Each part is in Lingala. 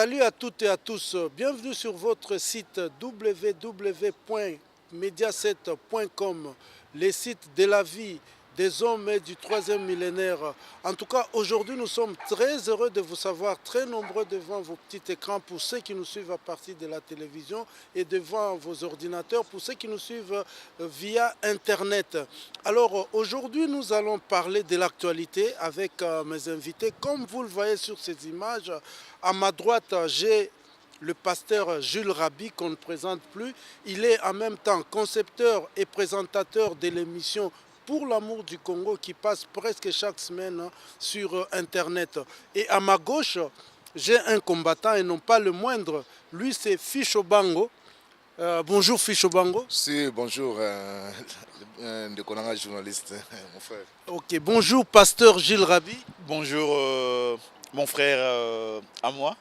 Salut à toutes et à tous, bienvenue sur votre site www.mediaset.com, les sites de la vie des hommes et du troisième millénaire. En tout cas, aujourd'hui, nous sommes très heureux de vous savoir très nombreux devant vos petits écrans pour ceux qui nous suivent à partir de la télévision et devant vos ordinateurs pour ceux qui nous suivent via Internet. Alors, aujourd'hui, nous allons parler de l'actualité avec mes invités. Comme vous le voyez sur ces images, à ma droite, j'ai le pasteur Jules Rabi, qu'on ne présente plus. Il est en même temps concepteur et présentateur de l'émission Pour l'amour du Congo qui passe presque chaque semaine sur Internet. Et à ma gauche, j'ai un combattant et non pas le moindre. Lui, c'est Ficho Bango. Bonjour Ficho Bango. Si, bonjour, de Konanga journaliste, mon frère. Ok, bonjour pasteur Jules Rabi. Bonjour mon frère à moi,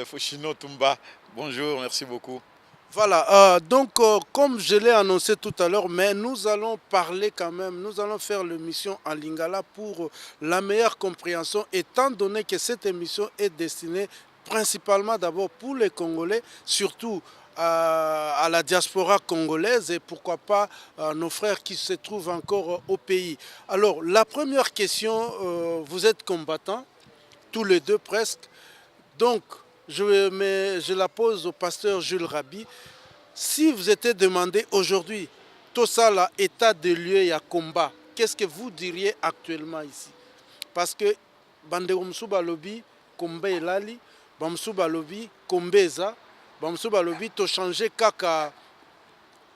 Foshino Tumba. Bonjour, merci beaucoup. Voilà, comme je l'ai annoncé tout à l'heure, mais nous allons parler quand même, nous allons faire l'émission en Lingala pour la meilleure compréhension, étant donné que cette émission est destinée principalement d'abord pour les Congolais, surtout à la diaspora congolaise et pourquoi pas nos frères qui se trouvent encore au pays. Alors, la première question, vous êtes combattants, tous les deux presque, donc je la pose au pasteur Jules Rabi. Si vous étiez demandé aujourd'hui, tout ça, là, état de lieu et à combat, qu'est-ce que vous diriez actuellement ici? Parce que Bandeko Msuba Lobi, Kombe Elali, Bamsuba Lobi, Kombeza, Bamsuba Lobi, to changer kaka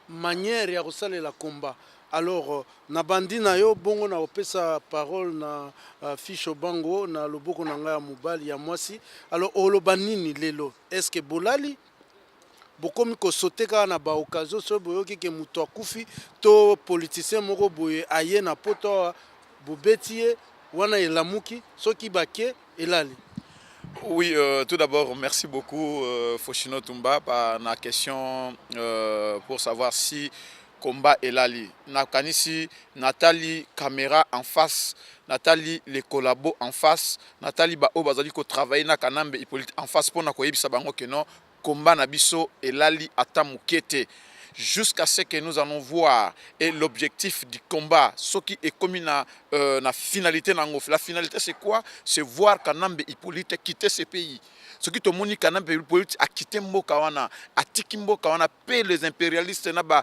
manière ya kosala la combat. Alors, na bandi na yo bongo na opesa parole na Ficho Bango na loboko na ngai ya mobali ya mwasi. Alors, oloba nini lelo? Est-ce que bolali bokomi kosote kaka na ba occasion so boyoki ke muto akufi to politicien moko boye aye na poto bobeti ye wana elamuki soki bake elali? Oui, tout d'abord, merci beaucoup Foshino Tumba par la question pour savoir si combat Elali. Nakanisi, Nathalie caméra en face, Nathalie les collabos en face, Nathalie Bao Bazali ko travailler na kanambe Hippolyte en face pour na koyebisa bango que non combat nabiso Elali atamukete. Jusqu'à ce que nous allons voir et l'objectif du combat, ce qui est comme la finalité. La finalité c'est quoi? C'est voir Kanambe Hippolyte quitter ce pays. Ce qui te montre Kanambe Hippolyte a quitté Mboka wana, a tiki Mboka wana, paix les impérialistes na ba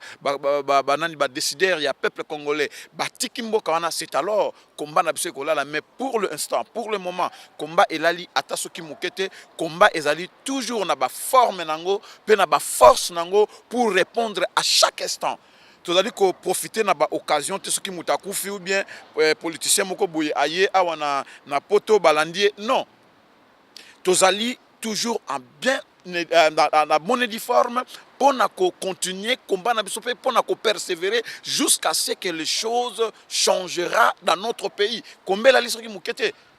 décideurs, il y a peuple congolais, ba tiki Mboka wana, c'est alors combat na biso kolala. Mais pour l'instant, pour le moment, combat Elali ata soki mukete, combat ezali toujours na ba forme nango, pe na ba force nango pour répondre à chaque instant. Tout à dire qu'on profite de l'occasion de ce qui m'a koufi ou bien politicien moko boye aye awana na poto balandier. Non. Tout à toujours en bien la bonne forme pour continuer combat pour persévérer jusqu'à ce que les choses changera dans notre pays. Combien la liste qui m'a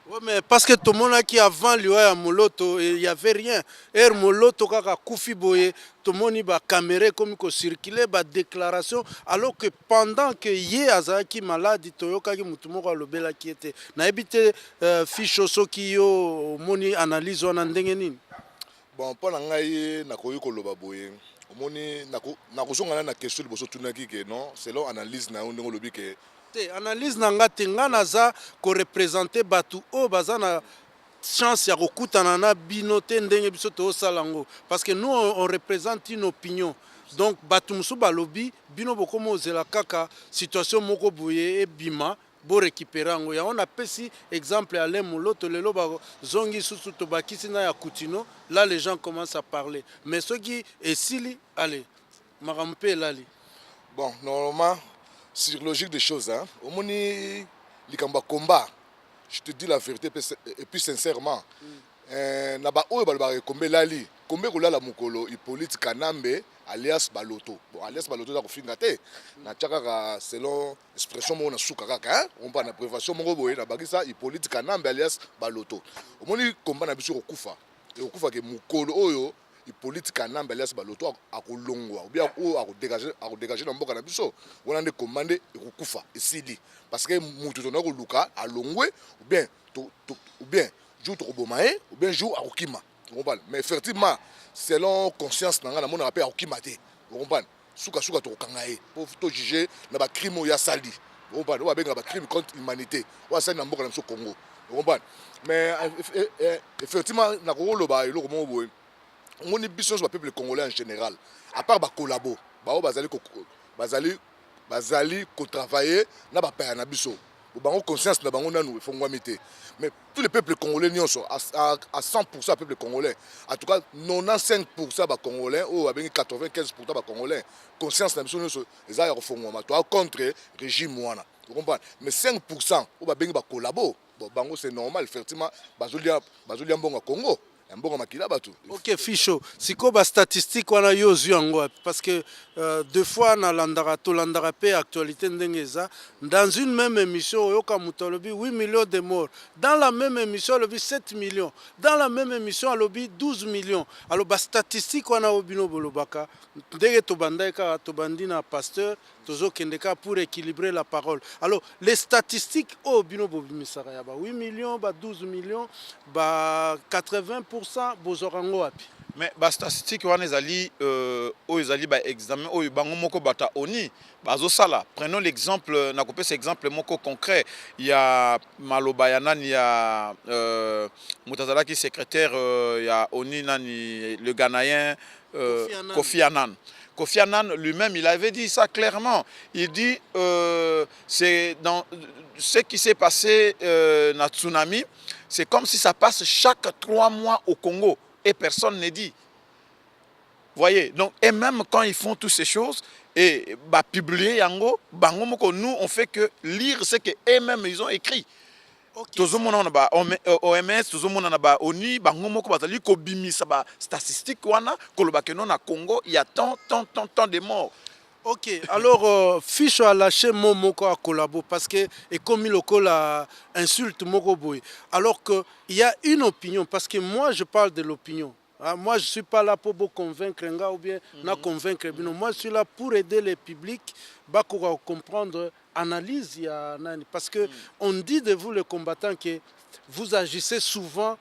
Oui, mais parce que tout le monde qui avant le Moloto, il n'y avait rien. Et Moloto, kaka Koufi Boye, tout le monde a caméra comme il circulait, ba déclaration, alors que pendant que Yé Azaki malade, Toyoka qui Mutumoko Lobela qui était, n'a habité Ficho Soki yo, moni analyse ou n'andengenin. Bon, pour l'angaïe, na koyo koloba boye. Omoni na kozonga na question de boso tunaki que non, selon analyse na ondongo lobi que analyse nanga tenga naza ko représenter batu o baza na chance ya kokutana na bino te ndenge biso to salango parce que nous on représente une opinion. Donc batu musu balobi bino bokomo ozela kaka situation moko boye e bima bo récupérer ngo ya on apesi exemple à Moloto lelo ba zongi susu to bakisi na ya Kutino. Là les gens commencent à parler mais ceux qui esili allez marampe lali. Bon, normalement sur logique des choses, hein. Au moins, les combat, je te dis la vérité et puis sincèrement, naba oyo balba kombe lali, kombe kola la mukolo Hippolyte Kanambe alias Baloto. Bon, alias Baloto da kofinga te. Na tchaka selon expression mo na suka kaka, hein. On parle de prévention mo boye na bagisa Hippolyte Kanambe alias Baloto. Au moins combat na biso kokufa. Et kokufa ke mukolo oyo Hippolyte Kanambe alias Baloto a kolongwa ou bien a dégager na mboka na biso wana nde commandé ekokufa esili parce que mutu tona ko luka a longwe ou bien jour to bomae ou bien jour a okima Mais effectivement, selon conscience, on a appelé à Okimate. Vous comprenez? Souka to kangaye. Pour juger, on a un crime ou sali. Vous comprenez? On a un crime contre l'humanité. On a un crime contre le Congo. Vous comprenez? Mais effectivement, on a un rôle on a besoin du peuple congolais en général. À part les collabos, bazali ko travailler na ba pa na biso. Bon conscience na bango nanu faut ngwamite. Mais tous les peuples congolais à 100% le peuple congolais. En tout cas 95% ba congolais ou avec 95% ba congolais. Conscience na biso nyonso eza ya kofongwama to contre régime wana. Vous comprenez? Mais 5% ou ba bengi ba collabo. Bon bango c'est normal effectivement bazolia mbongo Congo. Ok, Ficho, si quoi ba statistique wana yo yango parce que deux fois na landara to landara pe actualité ndengeza dans une même émission yoka mutolobi 8 millions de morts dans la même émission lobi 7 millions dans la même émission lobi 12 millions alors ba statistique wana obino bolobaka ndenge to bandaika to bandina pasteur tozo kendeka pour équilibrer la parole alors les statistiques obino bobimisaka ya ba 8 millions ba 12 millions ba 80% bozorango wapi. Mais ba statistique wana ezali ezali ba examen oyo bango moko bata oni bazo sala. Prenons l'exemple na kopesa exemple moko concret il y a maloba ya nani ya mutazala qui secrétaire ya oni nani le Ghanéen Kofi Annan. Kofi Annan lui-même, il avait dit ça clairement. Il dit c'est dans ce qui s'est passé dans le tsunami, c'est comme si ça passe chaque 3 mois au Congo et personne n'est dit. Voyez, donc, et même quand ils font toutes ces choses, et bah, publier yango, nous on fait que lire ce qu'eux-mêmes ils ont écrit. Tout le monde a OMS, tout le monde a ONU, bazali ko bimisa ba statistique wana kolobake non na Congo, il y a tant de morts. Ok, alors Ficho a lâché mon moko à collabo parce que et comme il a insulte moko boy. Alors que il y a une opinion parce que moi je parle de l'opinion. Hein, moi je suis pas là pour vous convaincre ou bien na convaincre. Moi je suis là pour aider le public à comprendre analyse parce que on dit de vous les combattants que vous agissez souvent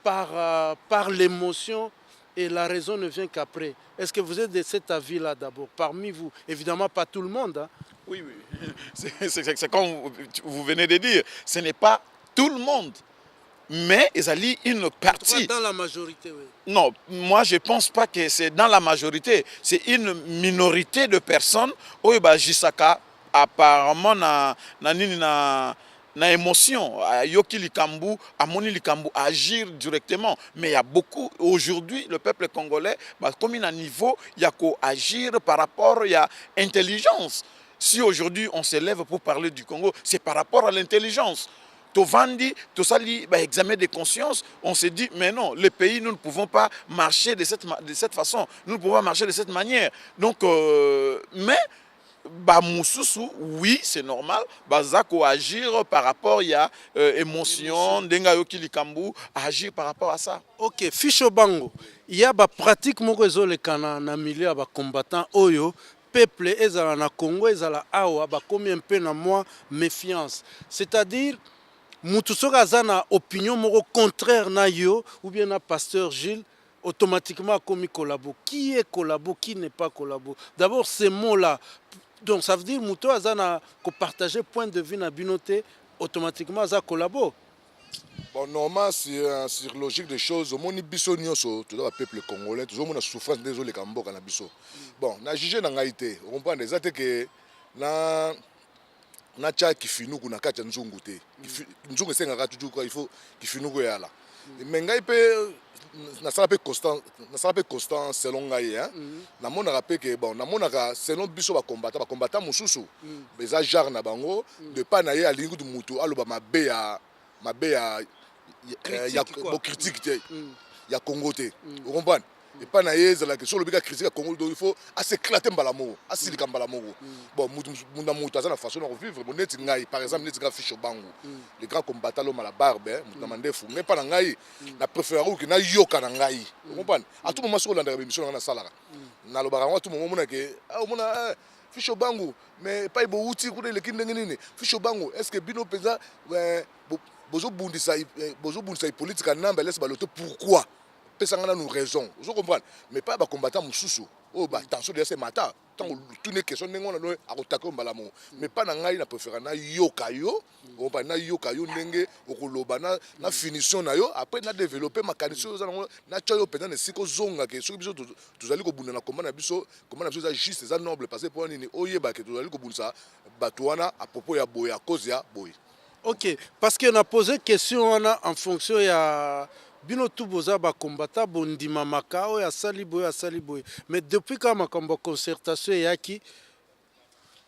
par l'émotion et la raison ne vient qu'après. Est-ce que vous êtes de cet avis-là d'abord parmi vous? Évidemment pas tout le monde. Hein. Oui. C'est comme vous venez de dire, ce n'est pas tout le monde. Mais ils allaient une partie. Dans la majorité, oui. Non, moi je ne pense pas que c'est dans la majorité. C'est une minorité de personnes. Jisaka, apparemment, na émotion. Yoki Likambu, Amoni Likambu, agir directement. Mais il y a beaucoup, aujourd'hui, le peuple congolais, comme il y a un niveau, il y a qu'à agir par rapport à l'intelligence. Si aujourd'hui on se lève pour parler du Congo, c'est par rapport à l'intelligence. Tovandi, tout ça, examen de conscience, on se dit, mais non, les pays, nous ne pouvons pas marcher de cette façon, nous ne pouvons pas marcher de cette manière. Donc, mais, Moussoussou, oui, c'est normal, Zako agir par rapport à émotion, Dengayoki Likambu, agir par rapport à ça. Ok, Ficho Bango, il y a des pratiques qui na milieu de combattants, Oyo, peuple, ezala na Congo, ezala awa, comme un peu na moi, méfiance. C'est-à-dire, mutu soka aza na opinion moko contraire na yo ou bien na pasteur Gilles automatiquement commis collabo. Qui est collabo, qui n'est pas collabo? D'abord ces mots-là. Donc ça veut dire mutu aza na ko partager point de vue na binoté automatiquement aza collabo. Bon normalement sur logique des choses au moni biso nyonso tout le peuple congolais toujours mona souffrance désolé kamboka na biso. Bon na juger na ngaité, on comprend déjà que na cha kifinuku na kati ya nzungu te nzungu esengaka toujours il faut kifinuku yala mais ngai pe nasala pe constant selon ngai hein namonaka pe ke bon namonaka selon biso bakombata mosusu eza genre na bango de pas na ye alingi du mutu aloba mabe ya critique te ya Congo te vous comprenez et pas na ye la question le bika critique Congo donc il faut s'éclater mbalamogo asilika mbalamogo bon mutu aza na façon de vivre bon neti ngai par exemple neti nga Ficho Bango les grands combattants l'homme à la barbe mutu na mandefu mais pas na ngai na préférer que na yoka na ngai vous comprenez à tout moment sur la émission na salaka na lo baranga tout moment mona ke mona Ficho Bango mais pas ibouti ku le kindenge nini Ficho Bango est-ce que bino peza bozo bundisa politique na mbele se baloto pourquoi pesanga nous raison vous comprenez mais pas ba combattant mususu oh ba tension de ce matin tant tout n'est question ndenge on a attaquer mbala mo mais pas na ngai na préférer na yoka yo on pas na yoka yo ndenge okoloba na finition na yo après na développer mécanisme na tcho yo pendant ne siko zonga ke soki biso tozali ko bunda na combat na biso za juste za noble parce que pour nini oyeba ke tozali ko bunda bato wana à propos ya boy à cause ya boy. Ok, parce qu'on a posé question en fonction ya bino tout boza ba combattant bondima makao ya saliboy. Mais depuis quand ma concertation yaki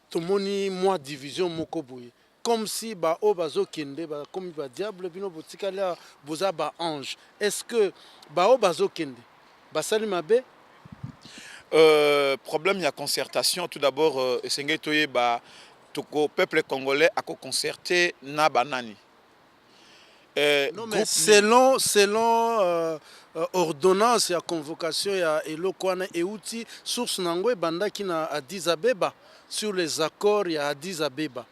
tomoni moi division moko boye. Comme si ba o bazo kende ba comme ba diable bino botika la boza ba ange. Est-ce que ba o bazo kende ba sali mabe? Problème ya concertation tout d'abord esengé toye ba le peuple congolais a concerté na banani. Non, mais selon ordonnance ya convocation ya elokwana et outil source nango banda qui na Addis Abeba sur les accords ya Addis Abeba.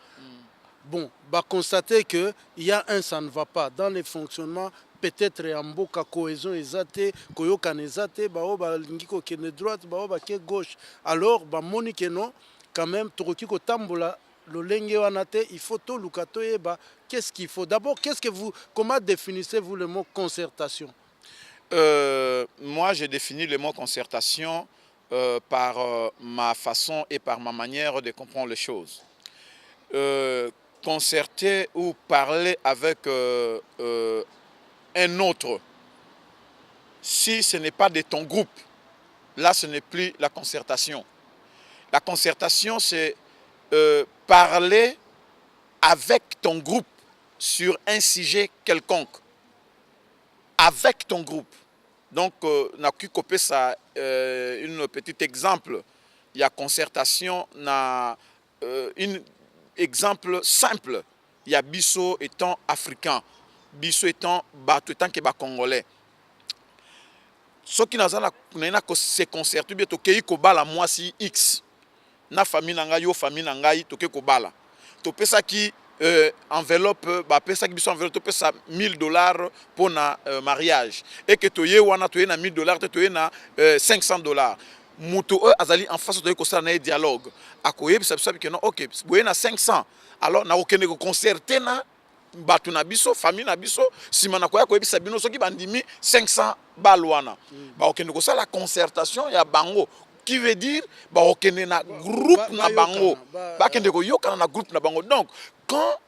Bon, bah constater que il y a un ça ne va pas dans les fonctionnements peut-être en mboka cohésion ezate koyoka nezate ba o ba lingiko kene droite ba o ba ke gauche alors ba monique non quand même tokoki ko tambola il faut tout le qu'est-ce qu'il faut d'abord comment définissez-vous le mot concertation? Moi j'ai défini le mot concertation par ma façon et par ma manière de comprendre les choses. Concerter ou parler avec un autre, si ce n'est pas de ton groupe, là ce n'est plus la concertation. La concertation c'est parler avec ton groupe sur un sujet quelconque. Avec ton groupe. Donc, on a pu copier ça, un petit exemple. Il y a concertation, un exemple simple. Il y a Bisso étant africain, Bisso étant congolais. Ce qui n'a pas se concerter, bien que la moi si X. Na famille nanga yo famille nangai toke ko bala to pesa ki enveloppe ba pesa ki biso enveloppe to pesa $1000 pour na mariage et que toye wana toye na $1000 toye na $500 muto azali en face to ko ça na dialogue akoye bisa bisa que non OK boye na 500 alors na okene ko concerter na batu na biso famille na biso sima na koya ko bisa bino soki bandimi 500 balwana ba okene ko ça la concertation ya bango qui veut dire bah okene na groupe na bango ba kende ko yokana na groupe na bango. Donc quand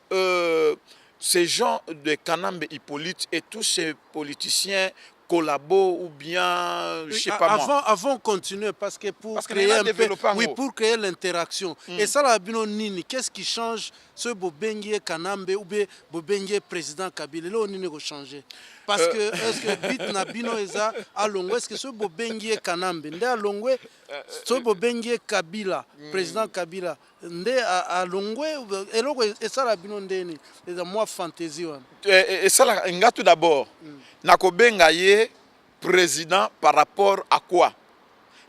ces gens de Kanambe Hippolyte et tous ces politiciens collaborent ou bien je sais pas moi avant continuer parce que pour créer un peu, oui pour créer l'interaction et ça la bino nini qu'est-ce qui change ce bobengie Kanambe ou bien bobengie président Kabila là on nini ko changer parce que est-ce que bit na bino eza alongo est-ce que ce bobengie Kanambe nde alongwe ce bobengie Kabila président Kabila nde alongwe eloko et ça la bino ndeni eza moi fantaisie et ça la nga tout d'abord nakobenga ye président par rapport à quoi?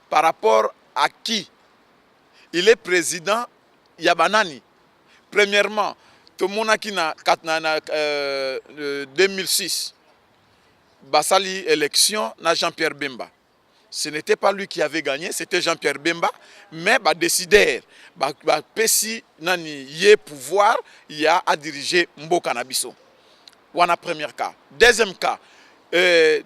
Par rapport à qui? Il est président Yabanani. Premièrement, tout le monde qui na 2006 basali élection na Jean-Pierre Bemba. Ce n'était pas lui qui avait gagné, c'était Jean-Pierre Bemba, mais bah décideur, bah pesi nani yé pouvoir, il a à diriger Mboka Nabiso. Wana premier cas. Deuxième cas,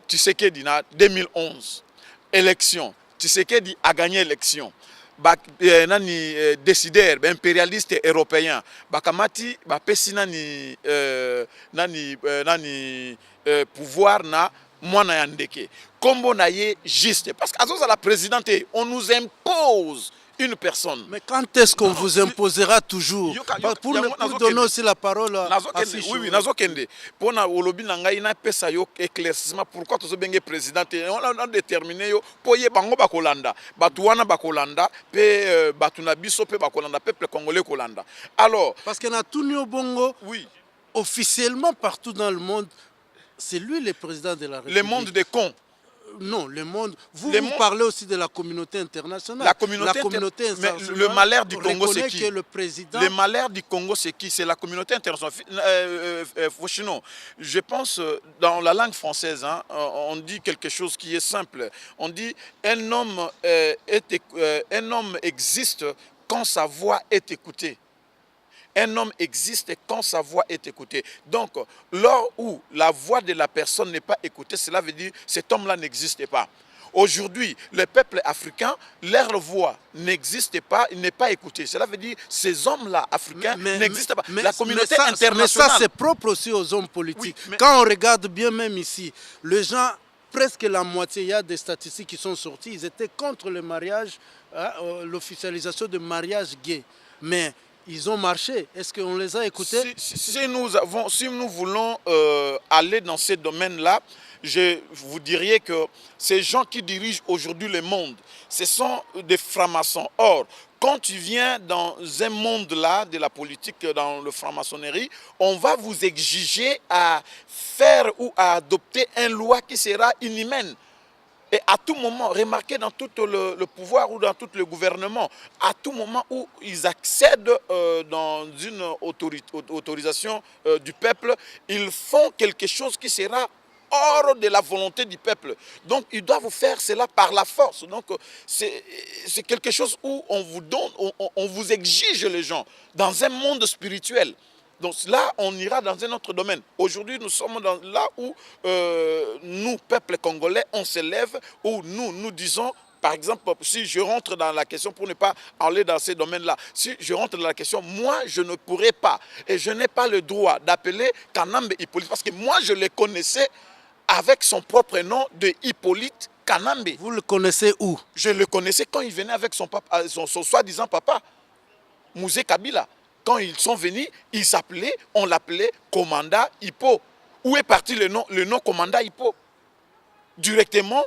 Tshisekedi na 2011 élection. Tshisekedi a gagné l'élection. Nani décideur impérialiste européen. Bakamati ba pesi nani pouvoir na mwana yandeke. Kombo na ye juste parce qu'à la présidente on nous impose une personne. Mais quand est-ce qu'on vous imposera toujours? Pour donner aussi la parole à Fichou. Oui, nazokende. Pour na olobi na ngai na pesa yo éclaircissement pourquoi to benge président on a déterminé yo pour ye bango bakolanda. Batu wana bakolanda pe batu na biso pe bakolanda peuple congolais kolanda. Alors parce que na tout bongo oui, officiellement partout dans le monde c'est lui le président de la République. Le monde des cons. non, le monde. Vous Le monde- parlez aussi de la communauté internationale. La communauté Mais internationale. Le malheur du Congo, c'est qui? Que le président... Le malheur du Congo, c'est qui? C'est la communauté internationale. Fauchino, je pense, dans la langue française, hein, on dit quelque chose qui est simple. On dit un homme existe quand sa voix est écoutée. Un homme existe quand sa voix est écoutée. Donc, lors où la voix de la personne n'est pas écoutée, cela veut dire que cet homme-là n'existe pas. Aujourd'hui, le peuple africain, leur voix n'existe pas, il n'est pas écouté. Cela veut dire que ces hommes-là, africains, n'existent pas. La communauté internationale... Mais ça, c'est propre aussi aux hommes politiques. Oui, quand on regarde bien, même ici, les gens, presque la moitié, il y a des statistiques qui sont sorties, ils étaient contre le mariage, l'officialisation de mariage gay. Mais... ils ont marché. Est-ce qu'on les a écoutés? Si nous voulons aller dans ces domaines-là, je vous dirais que ces gens qui dirigent aujourd'hui le monde, ce sont des francs-maçons. Or, quand tu viens dans un monde-là, de la politique, dans le franc-maçonnerie, on va vous exiger à faire ou à adopter une loi qui sera inhumaine. Et à tout moment, remarquez dans tout le pouvoir ou dans tout le gouvernement, à tout moment où ils accèdent dans une autorisation du peuple, ils font quelque chose qui sera hors de la volonté du peuple. Donc, ils doivent faire cela par la force. Donc, c'est quelque chose où on vous donne, on vous exige les gens dans un monde spirituel. Donc là, on ira dans un autre domaine. Aujourd'hui, nous sommes là où nous, peuple congolais, on se lève, où nous disons, par exemple, si je rentre dans la question, pour ne pas aller dans ces domaines-là, si je rentre dans la question, moi, je ne pourrais pas, et je n'ai pas le droit d'appeler Kanambe Hippolyte, parce que moi, je le connaissais avec son propre nom de Hippolyte Kanambe. Vous le connaissez où? Je le connaissais quand il venait avec son soi-disant papa, Mouzé Kabila. Quand ils sont venus, on l'appelait Commanda Hippo. Où est parti le nom Commanda Hippo? Directement,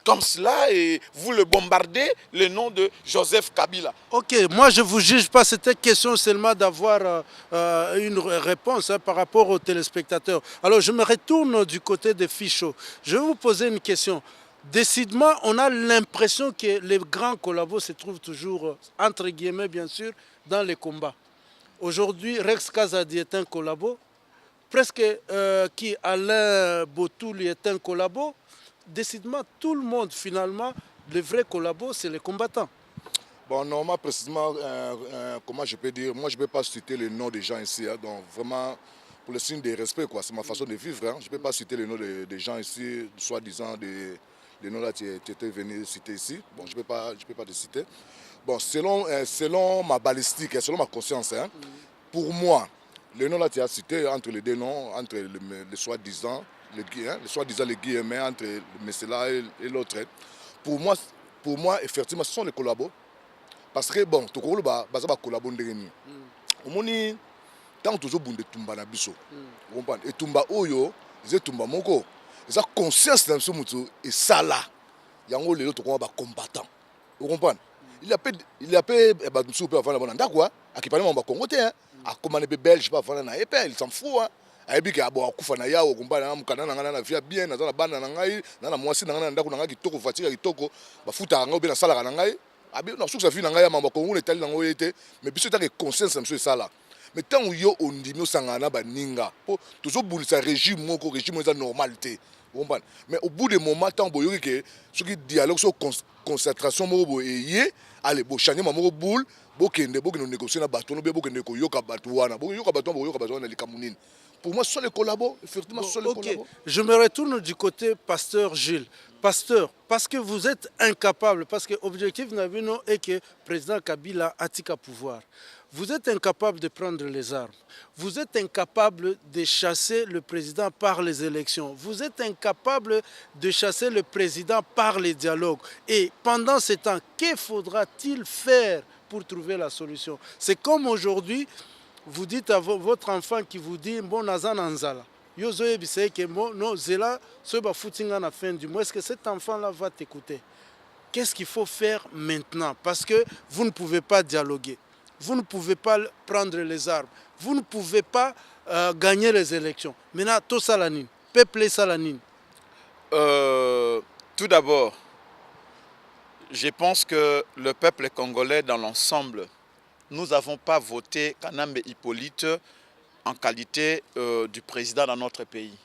comme cela, et vous le bombardez, le nom de Joseph Kabila. Ok, moi je ne vous juge pas, c'était question seulement d'avoir une réponse par rapport aux téléspectateurs. Alors je me retourne du côté des Fichot. Je vais vous poser une question. Décidément, on a l'impression que les grands collabos se trouvent toujours, entre guillemets bien sûr, dans les combats. Aujourd'hui, Rex Kazadi est un collabo. Presque qui Alain Botoul est un collabo. Décidément, tout le monde, finalement, les vrais collabos, c'est les combattants. Bon, normalement, précisément, comment je peux dire, moi je ne peux pas citer le nom des gens ici. Hein, donc vraiment, pour le signe de respect, c'est ma façon de vivre. Hein, je ne peux pas citer le nom des gens ici, soi-disant les noms là tu étais venu citer ici. Bon, je ne peux pas te citer. Bon, selon ma balistique, selon ma conscience, hein, pour moi, le nom là tu as cité, entre les deux noms, entre les soi-disant, les guillemets, entre le Messela et l'autre, hein, pour moi, effectivement, ce sont les collabos. Parce que, bon, tu connais, c'est un collabo de l'ennemi. On tant toujours bon de Tumba na biso. Et Tumba Oyo, c'est Tumba Moko. Ils ont conscience de ce mutu et ça là. Il y a un autre combattant. Vous comprenez? Il a fait un super avant la bonne quoi. À qui parle mon Congo hein. À commander belge pas avant na épée, il s'en fout hein. A ebi ka bo akufa na ya o kumbana na mukana na ngana na via bien na za bana na ngai na mwasi na ngana ndako na ngai kitoko fatika kitoko ba futa ngo be na sala na ngai. Abi na suka fi na ngai ya mamba Congo etali na ngo yete mais biso ta que conscience monsieur ça là. Mais tant où yo ondimi osangana ba ninga po toujours boulisa régime moko régime eza normalité. Mais au bout de moment, tant que ce qui dialogue sur concentration, allez, bon, changer ma boule, bokende, bokende négocier na bateau, bokende yoka batouana, yoka batouana les Camerounais. Pour moi, ce sont les collabos, effectivement, ce sont les collabos. Je me retourne du côté pasteur Gilles. Pasteur, parce que vous êtes incapable, parce que l'objectif est que le président Kabila a tika pouvoir. Vous êtes incapable de prendre les armes. Vous êtes incapable de chasser le président par les élections. Vous êtes incapable de chasser le président par les dialogues. Et pendant ce temps, que faudra-t-il faire pour trouver la solution? C'est comme aujourd'hui, vous dites à votre enfant qui vous dit « Bon, Nazan Anzala ». Est-ce que cet enfant-là va t'écouter? Qu'est-ce qu'il faut faire maintenant? Parce que vous ne pouvez pas dialoguer. Vous ne pouvez pas prendre les armes. Vous ne pouvez pas gagner les élections. Maintenant, tout ça, peuple salanine. Tout d'abord, je pense que le peuple congolais dans l'ensemble, nous n'avons pas voté Kanambe Hippolyte en qualité du président dans notre pays.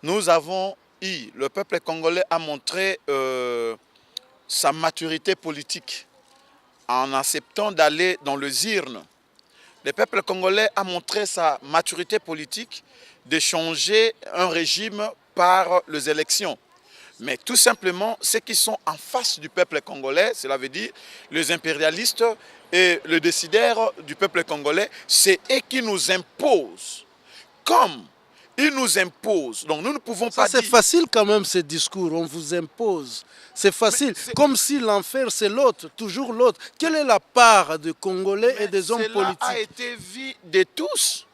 Nous avons eu, le peuple congolais a montré sa maturité politique en acceptant d'aller dans le ZIRN. Le peuple congolais a montré sa maturité politique de changer un régime par les élections. Mais tout simplement, ceux qui sont en face du peuple congolais, cela veut dire les impérialistes et le décideur du peuple congolais, c'est eux qui nous imposent. Comme ils nous imposent, donc nous ne pouvons pas dire... C'est facile quand même ce discours, on vous impose. C'est facile, comme si l'enfer c'est l'autre, toujours l'autre. Quelle est la part de Congolais et des hommes politiques? Cela a été vu de tous.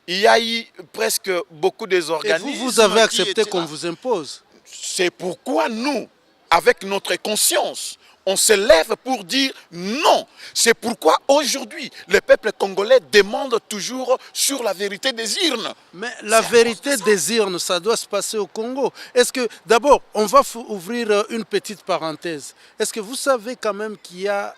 Il y a eu presque beaucoup des organismes... Et vous avez accepté qu'on vous impose? C'est pourquoi nous, avec notre conscience, on se lève pour dire non. C'est pourquoi aujourd'hui, le peuple congolais demande toujours sur la vérité des urnes. Mais la vérité des urnes, ça doit se passer au Congo. Est-ce que, d'abord, on va ouvrir une petite parenthèse. Est-ce que vous savez quand même qu'il y a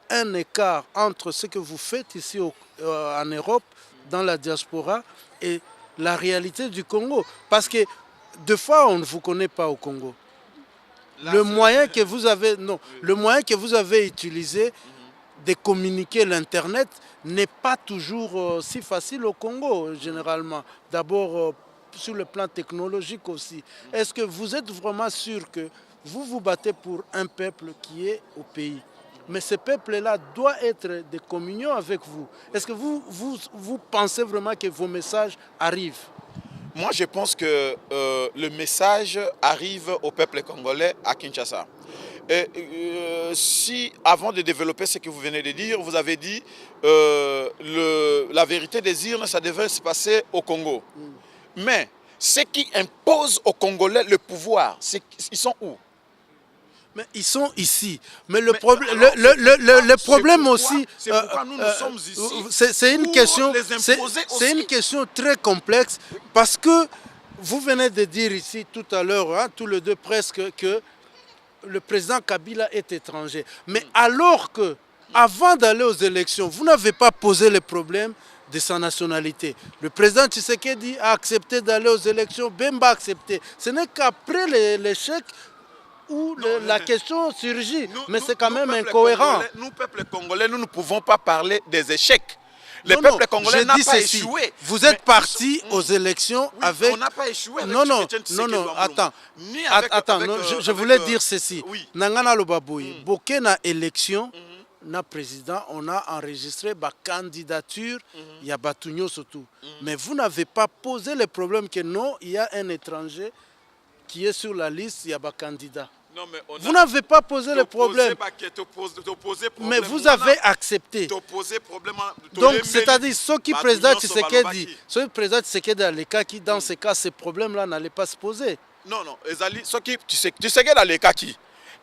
un écart entre ce que vous faites ici en Europe, dans la diaspora, et la réalité du Congo? Parce que, deux fois, on ne vous connaît pas au Congo. Le moyen que vous avez, non, le moyen que vous avez utilisé de communiquer l'Internet n'est pas toujours si facile au Congo, généralement. D'abord, sur le plan technologique aussi. Est-ce que vous êtes vraiment sûr que vous vous battez pour un peuple qui est au pays? Mais ce peuple-là doit être de communion avec vous. Est-ce que vous pensez vraiment que vos messages arrivent? Moi, je pense que le message arrive au peuple congolais à Kinshasa. Et, si, avant de développer ce que vous venez de dire, vous avez dit la vérité des urnes, ça devrait se passer au Congo. Mais ceux qui imposent aux Congolais le pouvoir, ils sont où? Mais ils sont ici. Mais le problème aussi, c'est pourquoi nous sommes ici. C'est une question très complexe parce que vous venez de dire ici tout à l'heure, hein, tous les deux presque, que le président Kabila est étranger. Mais alors que, avant d'aller aux élections, vous n'avez pas posé le problème de sa nationalité. Le président Tshisekedi a accepté d'aller aux élections, Bemba a accepté. Ce n'est qu'après l'échec où la question surgit. Mais c'est quand même incohérent. Nous, peuple congolais, nous ne pouvons pas parler des échecs. Le peuple congolais n'a pas échoué. Vous êtes parti aux élections avec... On n'a pas échoué avec attends. Je voulais dire ceci. Nangana Lobaboui, Bokena élection, na président, on a enregistré ma candidature, il y a Batunyo surtout. Mais vous n'avez pas posé le problème que non, il y a un étranger qui est sur la liste, il y a un candidat. Vous n'avez pas posé le problème. Mais vous avez accepté. Donc, c'est-à-dire, ce qui président Tshisekedi a l'écart qui, dans ce cas, ce problème-là n'allait pas se poser. Non, ce qui Tshisekedi a l'écart qui,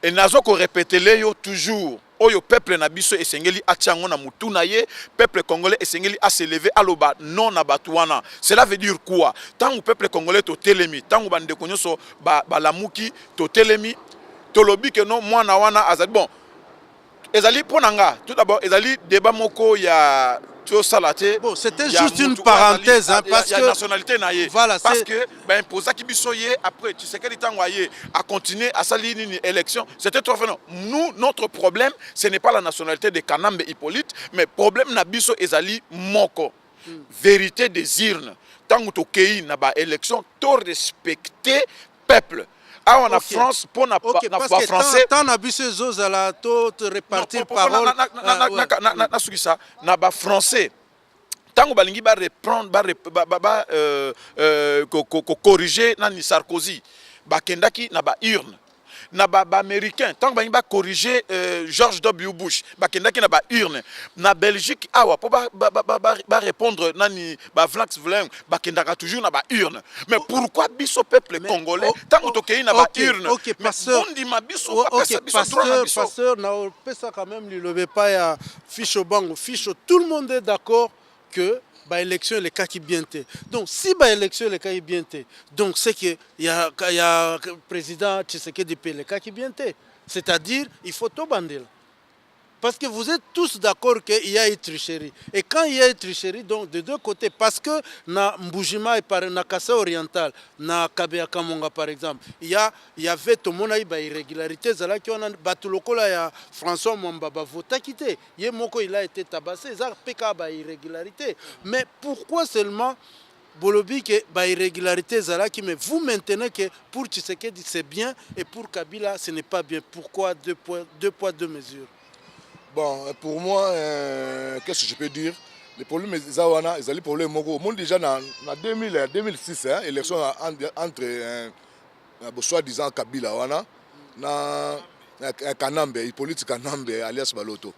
et nazo ko répéter toujours. Oyo peuple na biso esengeli atiango na mutu na ye, peuple congolais esengeli a se lever aloba non na batuana. Cela veut dire quoi? Tant que peuple congolais to telemi, tant que bande konyoso ba lamuki to telemi, to lobi que non moi na wana azali bon. Ezali ponanga. Tout d'abord ezali débat moko ya bon, c'était juste une parenthèse, hein, parce que nationalité voilà, parce que ben posa ki bisoye après tu sais quel temps à continuer à salir une élection, c'était trop fort. Nous notre problème ce n'est pas la nationalité de Kanambe Hippolyte, mais problème na biso ezali moko. Vérité des urnes. Tant que tu na ba élection, tu respecter peuple. Ah, on a France pour n'a pas français. Tant na biso zozala to répartir parole. Na sukisa na ba français. Tant que balingi ba reprendre corriger na ni Sarkozy. Ba kendaki na ba urne. Na ba américain tant que ba corriger George W Bush ba kendaki na ba urne. Na Belgique awa pour ba répondre nani ba Volkswagen ba kendaka toujours na ba urne. Mais pourquoi biso peuple congolais tant que tokei na ba urne? OK, pasteur. Pasteur na pesa quand même lui lever pas ya fiche bango fiche. Tout le monde est d'accord que bah élection les cas qui bien te. Donc si bah élection les cas qui bien te, donc c'est que il y a président Tshisekedi les cas qui bien te. C'est-à-dire il faut tout bander. Parce que vous êtes tous d'accord qu'il y a une tricherie. Et quand il y a une tricherie, donc de deux côtés, parce que na Mbujima et na Kassa Oriental, na Kabea Kamonga par exemple, il y avait tout le monde qui a irrégularité. Zala qui on a battu le col à François Mwambaba vota quitté. Il a été tabassé. Ça PK a irrégularité. Mais pourquoi seulement Bolobi que ba irrégularité Zala qui mais vous maintenez que pour Tshisekedi c'est bien et pour Kabila ce n'est pas bien. Pourquoi deux poids deux mesures? Bon, pour moi, qu'est-ce que je peux dire? Les problèmes, ils ont les problèmes. Au monde déjà, en 2006, élection entre soi-disant Kabila, Kanambe, Hippolyte Kanambe, alias Baloto,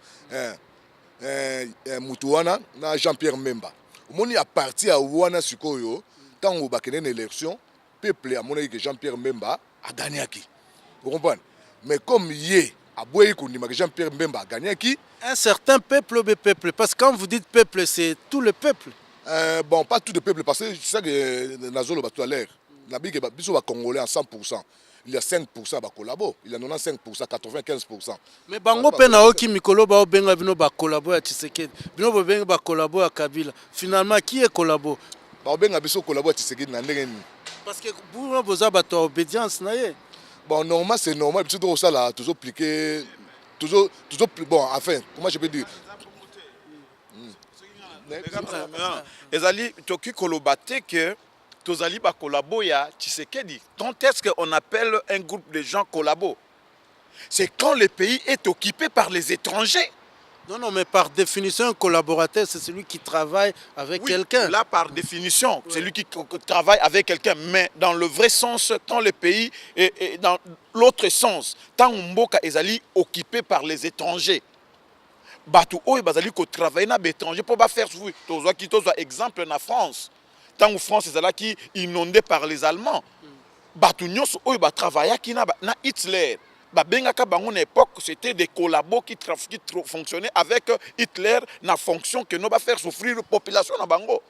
Moutouana, Jean-Pierre Memba. Au monde, il y a parti à Ouana Sukoyo, quand on a une élection, le peuple a montré que Jean-Pierre Memba a gagné. Vous comprenez? Mais comme hier, Jean-Pierre Mbemba a gagné qui? Un certain peuple, parce que quand vous dites peuple, c'est tout le peuple. Bon, pas tout le peuple, parce que c'est ça que Nazolo tout à l'heure. Ils sont congolais à 100%. Il y a 5% qui collaborent. Il y a 95%, 95%. Mais Bango Penao qui Mikolo Bao Benga Bino ba collabo à Tshisekedi. Bino Benga ba collabo à Kabila. Finalement, qui est collabo? Bao Benga Biso collabo à Tshisekedi na ndenge. Parce que vous avez besoin d'obédience, naie. Bon, normalement, c'est normal. Puis tout ça là, toujours pliqué, toujours bon. Enfin, comment je peux dire? Ezali toki kolobate que tozali ba collabo ya Tshisekedi. Quand est-ce qu'on appelle un groupe de gens collabo? C'est quand le pays est occupé par les étrangers. Non, mais par définition, un collaborateur, c'est celui qui travaille avec quelqu'un. Là, par définition, c'est lui qui travaille avec quelqu'un. Mais dans le vrai sens, quand le pays est dans l'autre sens, tant Mboka est occupé par les étrangers, Batou Oye bazali ko travailler na étranger pour pas faire souffrir. Tozo qui tozo exemple na France. Tant que France est qui inondée par les Allemands. Batou nyos Oye ba travailler qui na Hitler. Bengaka bango na époque c'était des collabos qui fonctionnaient avec Hitler na fonction que nous va faire souffrir la population na bango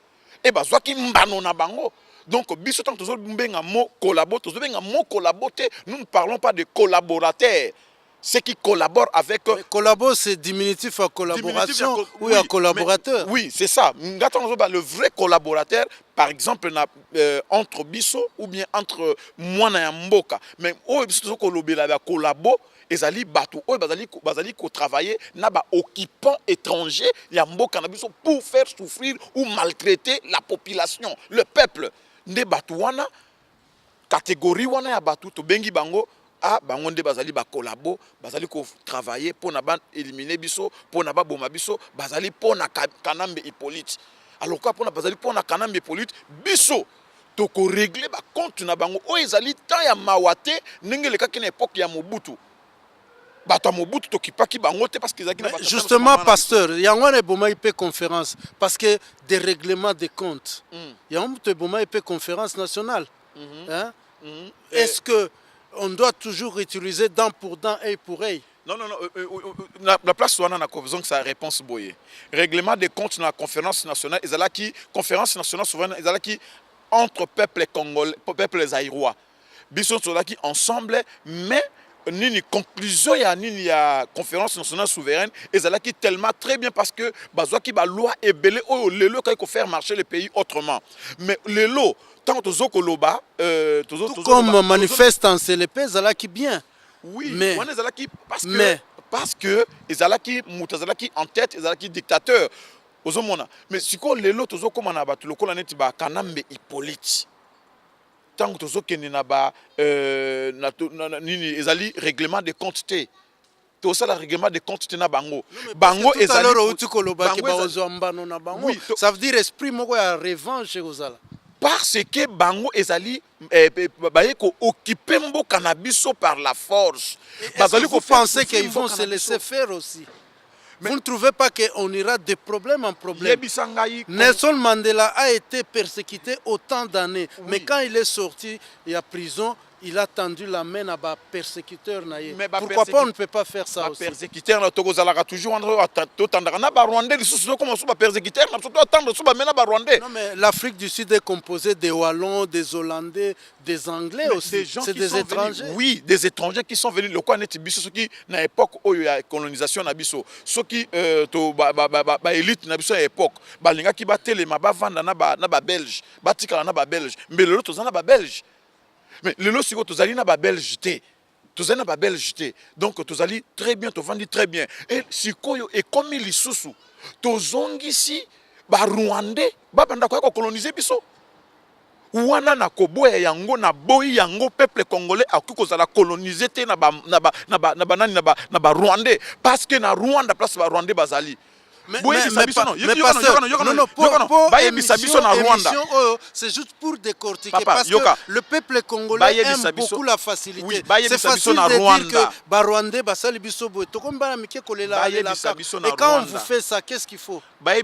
et bazwa ki mbano na bango. Donc biso tant tozo benga mo collabo tozo benga mo collaboter, nous ne parlons pas de collaborateurs. Ceux qui collaborent avec... Collabo, c'est diminutif à collaboration ou à collaborateur. Oui, c'est ça. Le vrai collaborateur, par exemple, entre Bisso ou bien entre moi et Mboka. Mais au Bisso, collabo, ezali batou, bazali ko travailler na ba occupant étranger, ya Mboka na Bisso pour faire souffrir ou maltraiter la population, le peuple. Ne batou wana, catégorie wana ya batou, to bengi bango, ah bango nde bazali ba collabo bazali ko travailler pour na ba éliminer biso pour na ba boma biso bazali pour na Kanambe Hippolyte alors quoi pour na bazali pour na Kanambe Hippolyte biso to ko régler ba compte na bango o ezali temps ya mawate ndenge le kaki na époque ya Mobutu bato Mobutu to kipaki bango te parce que ezaki na justement pasteur yango na boma IP conférence parce que des règlements de comptes yango to boma IP conférence nationale hein est-ce que on doit toujours utiliser dent pour dent, œil pour œil? Non. La place où on a besoin que sa réponse boye. Règlement des comptes dans la conférence nationale, conférence nationale souveraine, qui entre peuples congolais, peuples zaïrois. Bisson sont là qui ensemble, mais ni conclusion ya ni ya conférence nationale souveraine, qui tellement très bien parce que bazwa qui ba loi est belé oh le lo qu'il faut faire marcher le pays autrement. Mais le lo tant tozo koloba tout comme manifestant c'est le pays qui bien. Oui, mais parce que ezalaki mutazalaki en tête ezalaki dictateur ozomona mais siko lelo tozo koma na batu lokola neti ba Kanambe Hippolyte tant tozo kene na ba nini ezali règlement de compte te to ça le règlement de compte te na bango bango ezali alors uti koloba ke ba ozambano na bango ça veut dire esprit moko ya revanche ozala parce que bango ezali baye ko occuper mboka na biso par la force. Vous pensez qu'ils vont se laisser faire aussi? Mais vous ne trouvez pas qu'on ira de problème en problème? Nelson Mandela a été persécuté autant d'années, mais quand il est sorti de la prison, il a tendu la main à bas persécuteur naïe. Mais Pourquoi pas on ne peut pas faire ça aussi? Persécuteur na tokozalaka toujours totandaka na ba rwandais lisusu comme so ba persécuteur na surtout attendre so ba mena ba rwandais. Non mais l'Afrique du Sud est composée des Wallons, des Hollandais, des Anglais aussi. C'est des étrangers. Oui, des étrangers qui sont venus. Le quoi net biso ceux qui na époque où il y a colonisation na biso. Ceux qui to ba élite na biso à époque. Ba linga ki ba telema ba vanda na ba belge. Ba tikala na ba belge. Mais le lot na ba belge. Mais le lot siko tozali na ba belge té. Tozali na ba belge té. Donc tozali très bien, to vandi très bien. Et sikoyo et comme lisusu tozongisi ba rwandais ba banda ko coloniser biso. Wana na koboya yango na boyi yango peuple congolais akoki kozala coloniser te na ba rwandais parce que na Rwanda place ba rwandais bazali. Mais c'est juste pour décortiquer. Papa, parce que le peuple congolais aime beaucoup la facilité. Oui, c'est facile de dire que Barwandais, Basali Bisobo, et quand on vous fait ça, qu'est-ce qu'il faut? Non, mais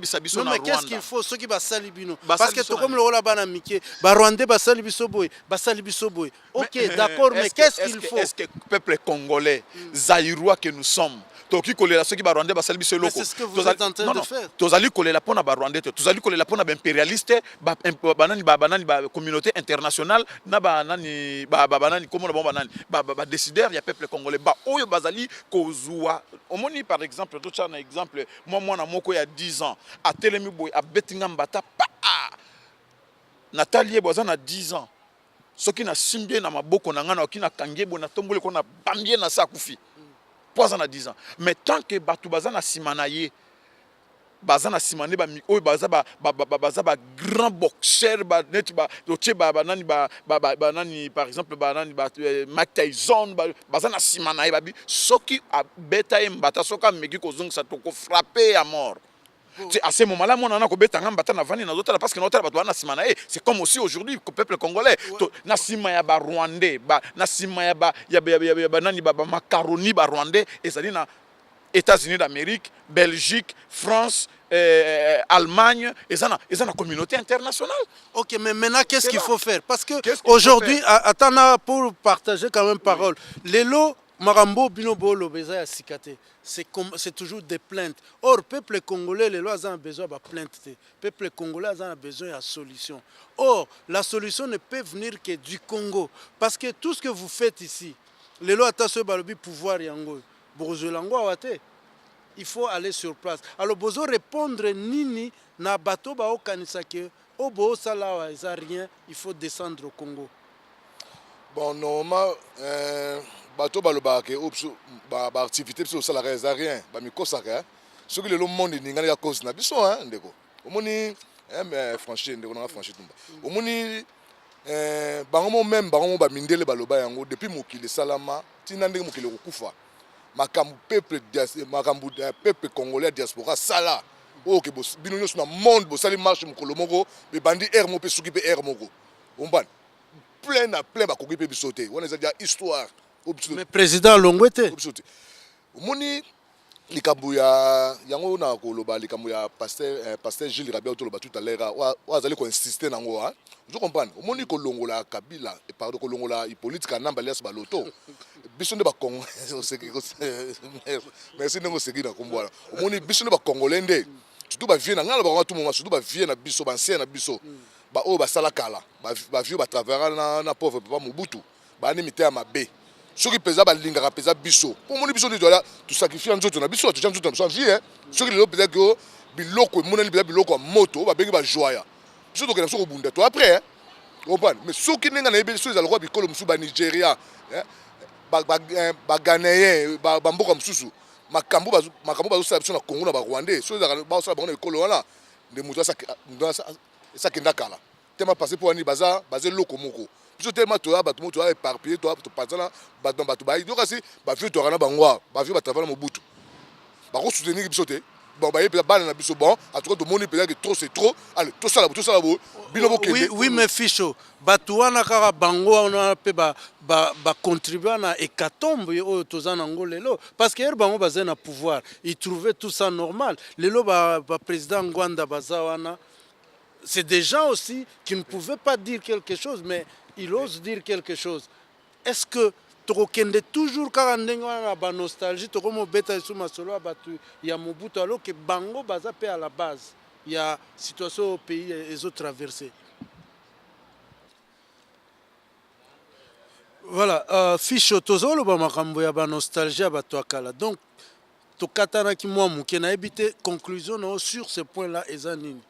qu'est-ce qu'il faut? Ceux qui Basali Bino. Parce que tout comme le Rolabana Mike, Barwandais, Basali Bisobo, Basali Bisobo. Ok, d'accord, mais qu'est-ce qu'il faut? Est-ce que le peuple congolais, zaïrois que nous sommes, toki kolela soki ba rwandais basali biso loko. C'est ce que vous êtes en train de faire. Tozali kolela pona ba rwandais, tozali kolela pona ba impérialiste, ba communauté internationale na ba nani comment ba nani ba décideur ya peuple congolais ba oyo bazali kozua. Omoni par exemple to tchana exemple moi na moko ya 10 ans a telemi boy a betinga mbata pa Nathalie boza na 10 ans. Soki na simbie na maboko na ngana okina kangebo na tombole ko na bambie na sakufi. Poison à 10 ans. Mais tant que Batou Bazana Simanaye, Bazana Simane, grand boxeur, par exemple, Mike Tyson, Bazana Simanaye, Soki a beta et Mbata Soka Megi Kozong Satoko frappé à mort. À ce moment-là, mon anak obeta ngamba na vani na d'autres parce que notre batouana simanae, c'est comme aussi aujourd'hui le peuple congolais. Na simaya ba rwandais, ba na simaya ba ya nani ba macaroni ba rwandais et ça dit na États-Unis d'Amérique, Belgique, France, Allemagne et ça na communauté internationale. OK, mais maintenant qu'est-ce qu'il faut faire? Parce que aujourd'hui attends pour partager quand même parole. Lelo Marambo Binobo Lobeza ya Sikate. C'est toujours des plaintes. Or, le peuple congolais, les lois ont besoin de plaintes. Le peuple congolais a besoin de solution. Or, la solution ne peut venir que du Congo. Parce que tout ce que vous faites ici, les lois ont le pouvoir. Il faut aller sur place. Alors, vous répondre nini na bateau ba okanisake obo sala rien, il faut descendre au Congo. Bon, normalement, bateau balobake ba activité biso sala rien ba mikosaka ce que le monde ninga ya cause na biso hein ndeko omoni mais franchir ndeko na franchir tumba omoni bango même bango ba mindele baloba yango depuis mokili salama tina ndenge mokili kokufa makambu peuple congolais diaspora sala OK bino nyonso na monde bo sali marche mokolo moko be bandi air mo pe suki pe air moko ombana plein ba koki pe bisoté on a déjà histoire. Mais président Longwete omoni likambo ya yango na koloba likambo ya pasteur Gilles Rabia to loba tout à l'heure wa azali ko insister nango hein je comprends omoni ko longola Kabila et pardon ko longola Hippolyte Kanamba alias Baloto biso nde ba Congo merci ndenge seki na kombwana omoni biso nde ba Congolais nde surtout ba vie na ngala ba tout moment surtout ba vie na biso ba ancien na biso ba o ba sala kala ba vie ba travers na pauvre papa Mobutu ba ni mité mabe soki peza balingaka peza biso po moni biso dola tu sacrifier nzoto na biso tu change nzoto na biso vie soki le peza que biloko moneli peza biloko moto ba bengi ba joya biso to kana so ko bunda to après comprendre mais soki ninga na ebe so ezala ko bikolo musu ba Nigeria ba Ghanéen ba mboka mususu makambo ba so biso na Congo na ba Rwandais so ezala ba so ba na bikolo wana de mutu asa kenda kala tema passer pour ani baza loko moko biso tellement to ba to éparpillé to patana ba ba donc asi ba vieux to rana bangwa ba vieux ba travailler Mobutu ba ko soutenir biso te bon ba yé ba na biso bon en tout cas to moni peut-être que trop c'est trop allez tout ça bo bino bo kende oui mais ficho batuana kaka bango on pe ba contribuer na hécatombe o tozana ngolelo parce que er bango baza na pouvoir ils trouvaient tout ça normal lelo ba président Ngwanda bazawana c'est des gens aussi qui ne pouvaient pas dire quelque chose mais ils osent dire quelque chose. est-ce que tokokende toujours kaka ndenge wana na banostalgie tokomobeta esu masolo ya bato ya Mobutu alors que bango baza mpe à la base ya situation au pays ezotraverse. Voilà, Ficho tozoloba makambo ya banostalgie ya bato ya kala, donc tokatanaki mwa moke nayebi te conclusion nao sur ce point là eza nini?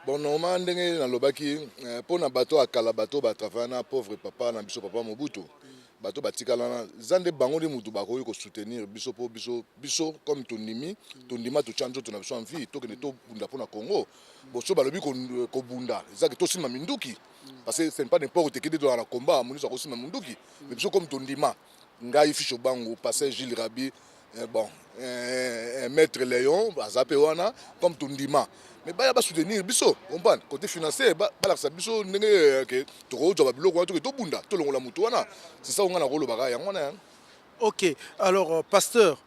Bon, normalement ndenge nalobaki mpona bato akala bato batravaille na pauvre papa na biso papa Mobutu bato batikala na zande bango nde mutu bakoki kosoutenir biso po biso comme tondima totya nzoto na biso en vie tokende tobunda mpona Congo. Bon so balobi kobunda ezaki tosimba minduki parce que ce n'est pas n'importe qui qui doit na combat monisi akosimba minduki mais biso comme tondima ngai Ficho bango passer Gilles Rabi bon maître Léon azape wana comme tondima mais baya ba soutenir biso comprendre côté financier balakisa biso ndenge ke tokozwa babiloko wana tobunda tolongola mutu wana c'est ça on a kolobaka yango wana. Ok, alors pasteur,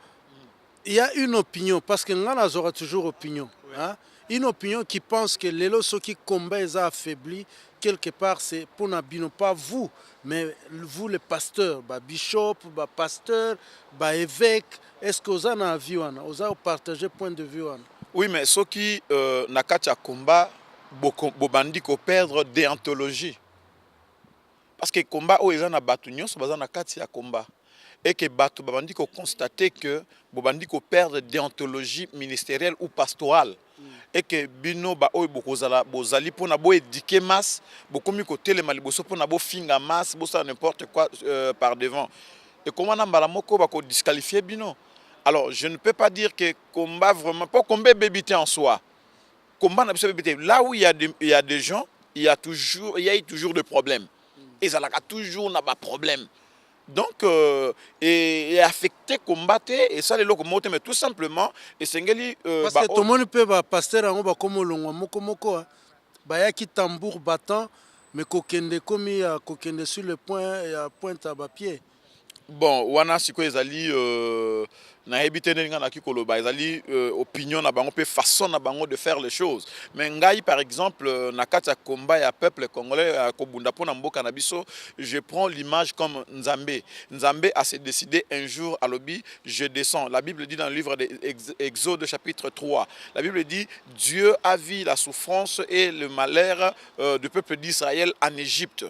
il y a une opinion parce que ngana aura toujours opinion, hein? Une opinion qui pense que les lots qui combat est affaibli quelque part, c'est pour Nabino, pas vous, mais vous les pasteurs, bah bishop, bah pasteur, bah évêque. Est-ce que vous avez un avis, vous avez partagé point de vue? Oui, mais ceux qui na kati ya combat bobandi ko perdre déontologie. Parce que combat o eza na batu nyonso baza na kati ya combat. Et que batu babandi ko constater que bobandi ko perdre déontologie ministérielle ou pastorale. Et que bino ba oyo bokozala bozali pona bo éduquer masse bokomi ko telema liboso pona bo finga masse bo ça n'importe quoi par devant. Et comment na mbala moko ba ko disqualifier bino. Alors je ne peux pas dire que combat vraiment pas combat bébité en soi. Combat na bébité là où il y a des gens, il y a toujours des problèmes. Et ça a toujours na ba problème. Donc, et affecté, combattre, et ça, les locomotives, mais tout simplement, et c'est parce que tout le monde peut passer en bas comme le moko, bah qui tambour battant, mais kokende komi kokende sur le point et à pointe à pied. Bon, wana siko ezali na habité na ki koloba ezali opinion na bango pe façon na bango de faire les choses. Mais ngai par exemple na kati ya combat ya peuple congolais ko bunda pona mboka na biso, je prends l'image comme Nzambe. Nzambe a se décidé un jour à l'obi, je descends. La Bible dit dans le livre d'Exode chapitre 3. La Bible dit Dieu a vu la souffrance et le malheur du peuple d'Israël en Égypte.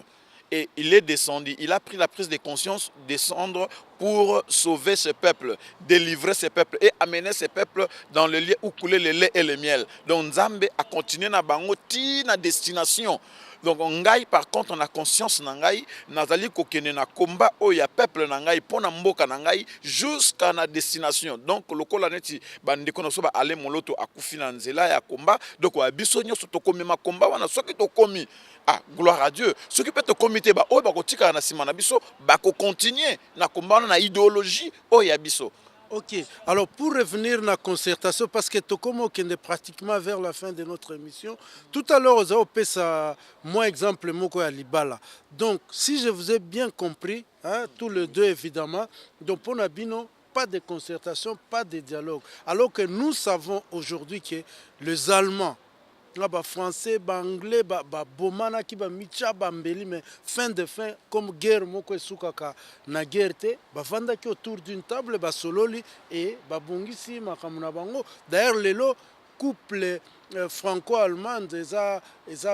Et il est descendu, il a pris la prise de conscience, descendre pour sauver ce peuple, délivrer ce peuple et amener ce peuple dans le lieu où coulait le lait et le miel. Donc Nzambe a continué na bango ti na destination. Donc ngai par contre on a conscience na ngai nazali kokene na combat o ya peuple na ngai pona mboka na ngai jusqu'à na destination. Donc lokola neti bandeko na so ba aller moloto akufi na nzela ya combat donc wa biso nyoso to komema combat wana soki to komi ah gloire à Dieu ceux qui peut te comité ba o ba kotika na sima na biso ba ko continuer na combat na idéologie o ya biso. Ok, alors pour revenir à la concertation, parce que Tokomo est pratiquement vers la fin de notre émission, tout à l'heure, vous avez ça, moi exemple, Moko à Libala. Donc, si je vous ai bien compris, hein, tous les deux évidemment, donc pour Nabino, pas de concertation, pas de dialogue. Alors que nous savons aujourd'hui que les Allemands, les Français, les Anglais, les Bomana, les Micha, les mais fin de fin, comme guerre, moko esukaka na guerre te, bavanda ki autour d'une table, sololi et babongisi makamuna bango. D'ailleurs, lelo couple franco-allemand, eza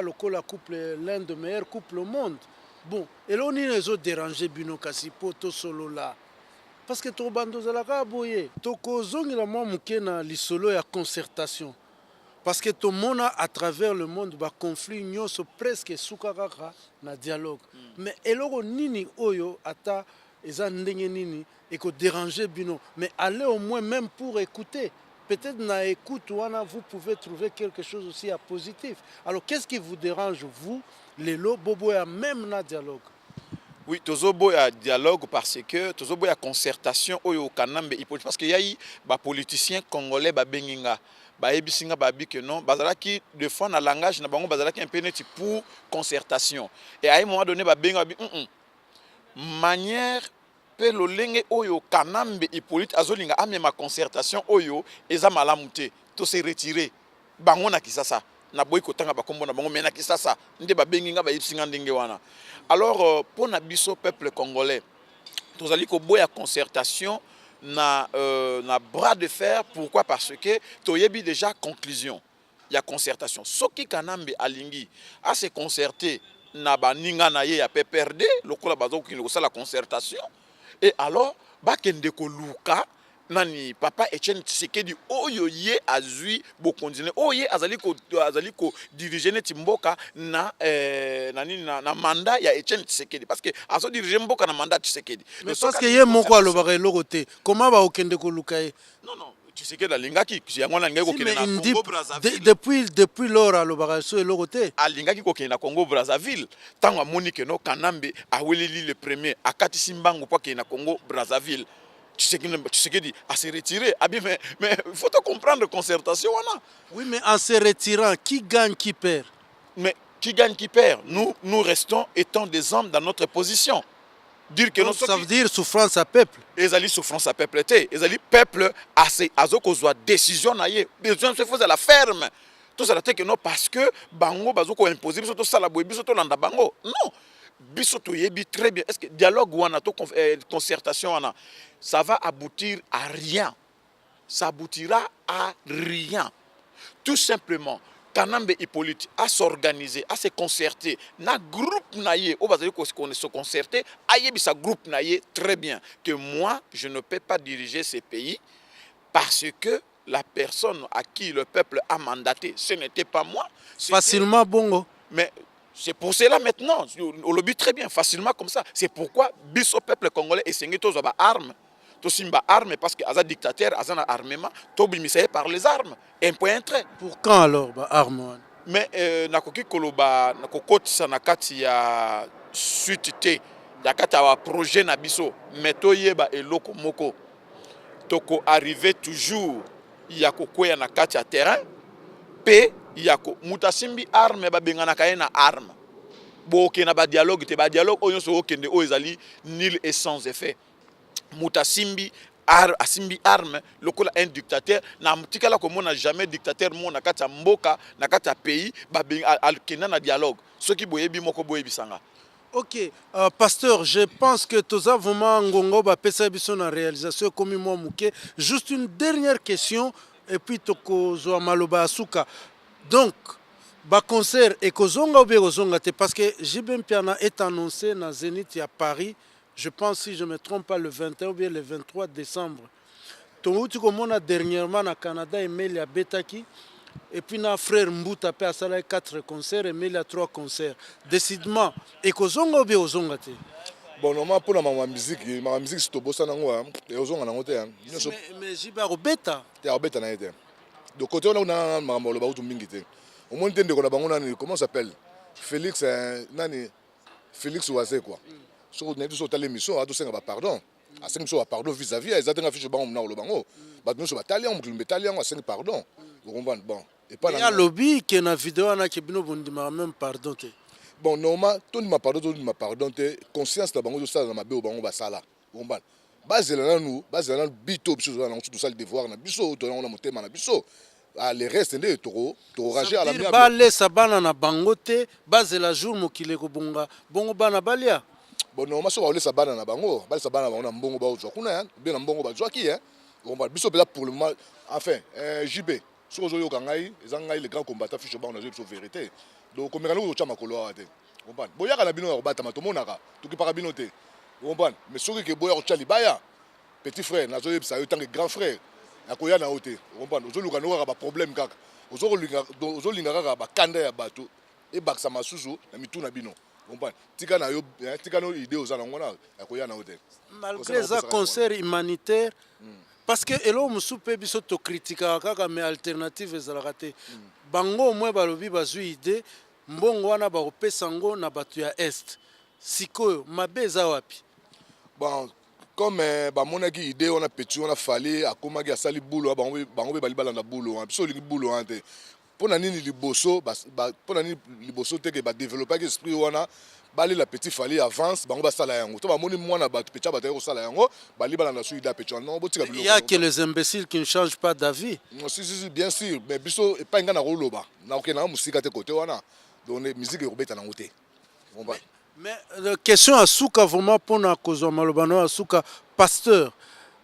lokola couple l'un des meilleurs couples au monde. Bon, et là on est les autres dérangés bino kasi poto solo là. Parce que to bando zalaka boye, to kozongi la mwa muke na lisolo ya concertation. Parce que tout le monde à travers le monde va conflit nyonso presque soukakaka na dialogue. Mais eloko nini oyo ata eza ndenge nini et ko déranger bino. Mais allez au moins même pour écouter. Peut-être na écoute wana vous pouvez trouver quelque chose aussi à positif. Alors qu'est-ce qui vous dérange vous les lo bobo ya même na dialogue? Oui, tozobo ya dialogue parce que tozobo ya concertation oyo kanambe parce que yayi ba politiciens congolais ba benginga. Baebisinga babi que non bazalaki de fois na langage na bango bazalaki un peu neti pour concertation et à un moment donné babenga bi manière pe lolenge oyo kanambe Hippolyte azolinga amema concertation oyo eza malamu te to se retirer bango na kisasa na boy kotanga bakombo na bango mena kisasa nde babenginga baebisinga ndenge wana. Alors pour na biso peuple congolais tozali koboya concertation na bras de fer. Pourquoi? Parce que toyebi déjà conclusion ya concertation soki Kanambe alingi a se concerter na baninga na ye ya PPRD lokola bazokokende kosala concertation, et alors bakende koluka nani papa Etienne Tshisekedi oyo ye azui bokondine oyo ye azali ko diriger neti mboka na na mandat ya Etienne Tshisekedi, parce que azo diriger mboka na mandat Tshisekedi. Mais parce que ye moko alobaka eloko te, comment ba okende koluka ye? Non, Tshisekedi alingaki yango na ngeko kende na Congo Brazzaville. Depuis lors alobaka so eloko te. Alingaki ko kende na Congo Brazzaville tango amoni ke no Kanambe aweleli le premier akatisi mbango po kende na Congo Brazzaville. Tshisekedi a se retiré. Mais il faut comprendre concertation. Oui, mais en se retirant, qui gagne, qui perd? Mais qui gagne, qui perd? Nous restons étant des hommes dans notre position. Dire que donc, ça veut dire souffrance à peuple. Ils allaient souffrance à peuple. Ils allaient peuple à ce décision. Besoin se faisait la ferme. Tout ça que non parce que bango bazoko imposer biso to sala boy biso to landa bango. Non. Biso to yebi très bien. Est-ce que dialogue ou to concertation wana ça va aboutir à rien. Ça aboutira à rien. Tout simplement, Kanambe Hippolyte a s'organiser, a se concerter. Na groupe naïe, au bas qu'on se concerter, aïe sa groupe naïe très bien. Que moi, je ne peux pas diriger ces pays parce que la personne à qui le peuple a mandaté, ce n'était pas moi. Facilement bongo. Mais c'est pour cela maintenant, on le dit très bien, facilement comme ça. C'est pourquoi biso peuple congolais est signé tous à armes. Tout simba armes parce que Aza dictateur, Aza na armement, tout bimisé par les armes. Un point très. Pour quand alors ba armes? Mais nakoki koloba nakokoti sanakati ya suite te ya kata wa projet na biso mais toyeba eloko moko toko arriver toujours ya kokwea na kati ya terrain pe ya ko mutasimbi arme ba bengana kaena arme boke na ba dialogue te ba dialogue oyo so okende o ezali nul et sans effet. Mutasimbi asimbi arme lokola un dictateur na mutikala ko mona jamais dictateur mona kata mboka na kata pays ba alkena na dialogue soki boyebi moko boyebi sanga. Ok, pasteur, je pense que tous avons ngongo ba pesa biso na réalisation comme moi muke. Juste une dernière question et puis toko zo maloba asuka. Donc ba concert et kozonga ou bien kozonga te parce que JB Mpiana est annoncé na Zénith à Paris. Je pense, si je ne me trompe pas, le 21 ou bien le 23 décembre. Tu comme dernièrement au Canada, Emile a Betaki. Et puis, notre frère Mbouta a fait 4 concerts, Emile a 3 concerts. Décidément, et Kozonga ou bien Ozonga te? Bon, normalement, pour ma musique, c'est tout bossa nango et Ozonga nango te. Mais Jiba Robeta. Te Robeta na été. De côté, on a mamolo ba utu mingi te. Au moins, comment ça s'appelle? Félix, nani? Félix Oazé, quoi. So na biso tali mission ado senga ba pardon asenga biso ba pardon vis-à-vis azatenga fiche bango na lobango ba biso ba tali yango mutulumbe tali yango asenga pardon vous comprenez bon et pas na lobby que na vidéo na ke bino bondima même pardon te bon normal to ni ma pardon te conscience na bango ça na mabe bango ba sala vous comprenez bazela na bito biso na tout ça le devoir na biso to na motema na biso les restes de toro rager à la mienne ba lesa bana na bango te bazela jour mokile ko bongo bana balia. Bon, normalement, si on laisse bana na bango, balesa bana bango na mbongo ba ozwa kuna, bien na mbongo ba zwaki on va biso peut pour le moment enfin JB, si on yoka ngai, ezangai le grand combattant fiche ba on a joué sur vérité. Donc comme ngalo tcha makolo ate. On va. Boyaka na bino ba tama to monaka, to ki para bino te. On va. Mais soki ke boya tcha libaya, petit frère, na zo yebisa yo tant que grand frère. Akoya na ote. On va. Ozo luka no ba problème kaka. Ozo linga kaka ba kanda ya bato. E baksa masusu na mituna bino. Malgré ça concert humanitaire parce que elo musupe biso to critica kaka mais alternative ezalaka te bango moins balobi bazui idée mbongo wana ba opesa ngo na batu ya est sikoyo mabe eza wapi bon comme bamonaki idée on a petit on a fallu akomaki asali boulot bango be balibala na boulot biso lingi boulot ante pour nani liboso pour nani liboso te que ba développer esprit wana bali la petit fali avance bango ba sala yango to ba moni mwana ba petit ba ko sala yango bali bala na suida petit non botika biloko. Il y a que les imbéciles qui ne changent pas d'avis. Si bien sûr mais biso e pas ngana roloba na okena musika te côté wana donc musique robeta na ngote. Mais la question à Souka, vraiment, pour na kozwa malobano à Souka, pasteur,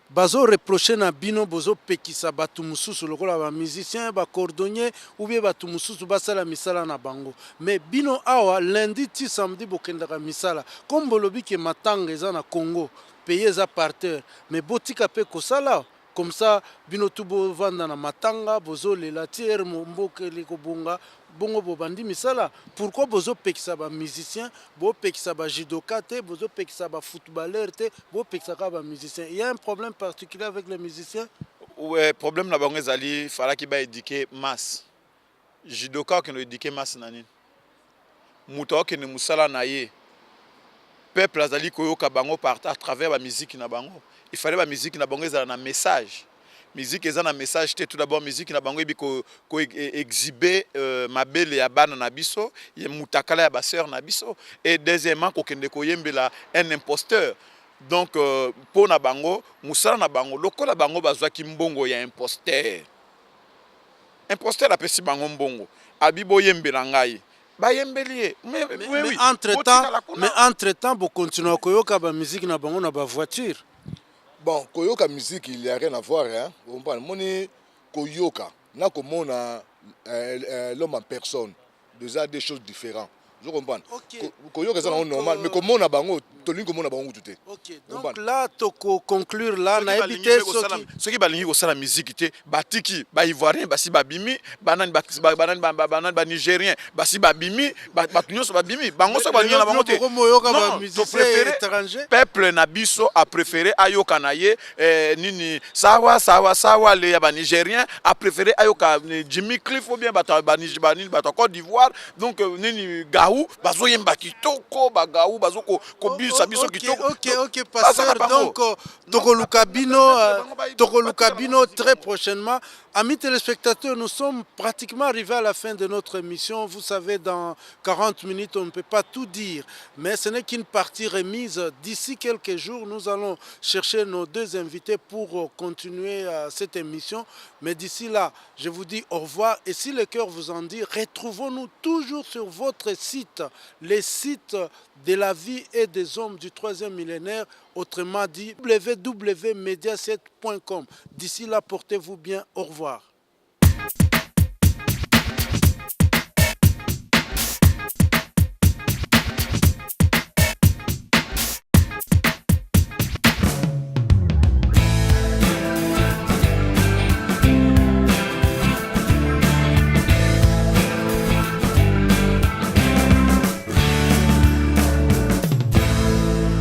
bazo reprocher na bino bozo pekisa batu mususu lokola ba musicien, ba cordonnier ou bien batu mususu basala misala na bango. Mais bino awa lundi ti samedi bokendaka misala. Comme bolobi ke matanga eza na Congo, pays eza par terre, mais botika pe kosala. Comme ça, bino tu bo vanda na matanga, bozo lela ti er mboke liko bonga, bongo bobandi misala. Pourquoi bozo pekisa ba musicien, bo pekisa ba judoka te, bozo pekisa ba footballeur te, bo pekisa ka ba musicien. Il y a un problème particulier avec les musiciens? Ouais, problème na bango ezali fala ki ba éduquer masse. Judoka qui no éduquer masse nani. Muto ki ne musala na ye. Peuple azali koyoka bango à travers la musique na bango. Il fallait la musique na bango ezala na message. Musique eza na message te tout d'abord musique na bango ebi ko exhiber mabele ya bana na biso, ya mutakala ya ba sœur na biso et deuxièmement ko kende ko yembela un imposteur. Donc pour na bango musala na bango lokola bango bazwaki mbongo ya imposteur. Imposteur apesi bango mbongo. Abibo yembela ngai. Mais entre-temps, vous continuez à koyoka ba musique na bango na ba voiture. Bon, koyoka musique, il n'y a rien à voir. Hein? Moni koyoka, na komona l'homme en personne. Déjà des choses différentes. Je comprends. Koyoka c'est normal, mais komona bango, tolin komona bango tout est. Ok. Donc là, toko conclure là, na éviter ceux qui balingi ko sala musique te, batiki, ba ivoirien, basi babimi, banan ba nigérien, basi babimi, batunyo so babimi, bango so balingi na bango te. Étranger. Peuple na biso a préféré ayoka na ye nini sawa le ya ba nigérien a préféré ayoka Jimmy Cliff ou bien ba Côte d'Ivoire. Donc nini gaou bazo yemba kitoko ba gaou bazo ko bisa biso kitoko. Ok, pasteur. Donc Tokoluka Bino très prochainement. Amis téléspectateurs, nous sommes pratiquement arrivés à la fin de notre émission. Vous savez, dans 40 minutes, on ne peut pas tout dire. Mais ce n'est qu'une partie remise. D'ici quelques jours, nous allons chercher nos deux invités pour continuer cette émission. Mais d'ici là, je vous dis au revoir. Et si le cœur vous en dit, retrouvons-nous toujours sur votre site, les sites de la vie et des hommes du 3e millénaire, autrement dit www.mediaset.com. D'ici là, portez-vous bien. Au revoir.